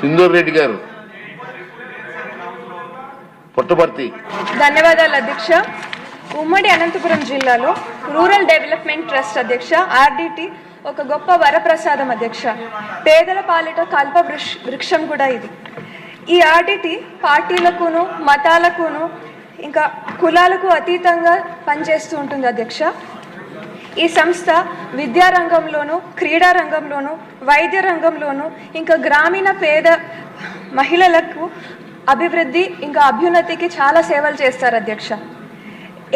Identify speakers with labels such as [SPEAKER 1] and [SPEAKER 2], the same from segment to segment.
[SPEAKER 1] సింధూర్ రెడ్డి గారు పుట్టపర్తి.
[SPEAKER 2] ధన్యవాదాలు అధ్యక్ష. ఉమ్మడి అనంతపురం జిల్లాలో రూరల్ డెవలప్మెంట్ ట్రస్ట్ అధ్యక్ష ఆర్డిటి ఒక గొప్ప వరప్రసాదం అధ్యక్ష. పేదల పాలిట కల్ప వృక్షం కూడా ఇది. ఈ ఆర్డిటి పార్టీలకును మతాలకును ఇంకా కులాలకు అతీతంగా పనిచేస్తూ ఉంటుంది అధ్యక్ష. ఈ సంస్థ విద్యారంగంలోను, క్రీడా రంగంలోను, వైద్య రంగంలోను ఇంకా గ్రామీణ పేద మహిళలకు అభివృద్ధి ఇంకా అభ్యున్నతికి చాలా సేవలు చేస్తారు అధ్యక్ష.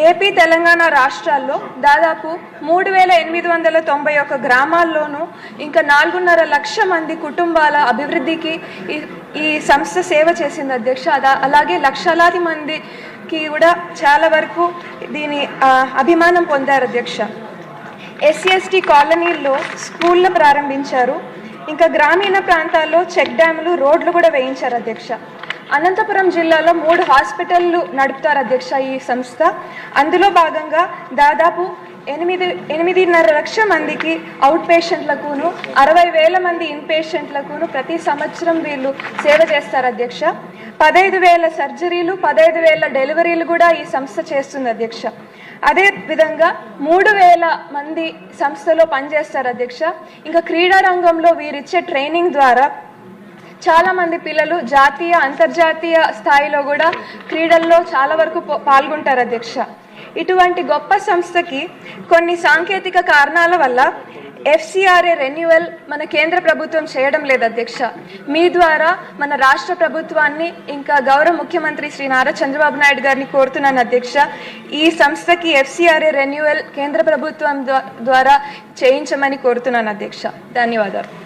[SPEAKER 2] ఏపీ తెలంగాణ రాష్ట్రాల్లో దాదాపు 3891 గ్రామాల్లోనూ ఇంకా 4.5 లక్షల మంది కుటుంబాల అభివృద్ధికి ఈ సంస్థ సేవ చేసింది అధ్యక్ష. అలాగే లక్షలాది మందికి కూడా చాలా వరకు దీని అభిమానం పొందారు అధ్యక్ష. SC/ST కాలనీల్లో స్కూళ్ళు ప్రారంభించారు. ఇంకా గ్రామీణ ప్రాంతాల్లో చెక్ డ్యాములు, రోడ్లు కూడా వేయించారు అధ్యక్ష. అనంతపురం జిల్లాలో 3 హాస్పిటళ్ళు నడుపుతారు అధ్యక్ష ఈ సంస్థ. అందులో భాగంగా దాదాపు 8.5 లక్షల మందికి అవుట్ పేషెంట్లకును 60,000 మంది ఇన్ పేషెంట్లకును ప్రతి సంవత్సరం వీళ్ళు సేవ చేస్తారు అధ్యక్ష. 15,000 సర్జరీలు, 15,000 డెలివరీలు కూడా ఈ సంస్థ చేస్తుంది అధ్యక్ష. అదే విధంగా 3,000 మంది సంస్థలో పనిచేస్తారు అధ్యక్ష. ఇంకా క్రీడా రంగంలో వీరిచ్చే ట్రైనింగ్ ద్వారా చాలామంది పిల్లలు జాతీయ, అంతర్జాతీయ స్థాయిలో కూడా క్రీడల్లో చాలా వరకు పాల్గొంటారు అధ్యక్ష. ఇటువంటి గొప్ప సంస్థకి కొన్ని సాంకేతిక కారణాల వల్ల FCRA రెన్యువల్ మన కేంద్ర ప్రభుత్వం చేయడం లేదు అధ్యక్ష. మీ ద్వారా మన రాష్ట్ర ప్రభుత్వాన్ని ఇంకా గౌరవ ముఖ్యమంత్రి శ్రీ నారా చంద్రబాబు నాయుడు గారిని కోరుతున్నాను అధ్యక్ష. ఈ సంస్థకి FCRA రెన్యువల్ కేంద్ర ప్రభుత్వం ద్వారా చేయించమని కోరుతున్నాను అధ్యక్ష. ధన్యవాదాలు.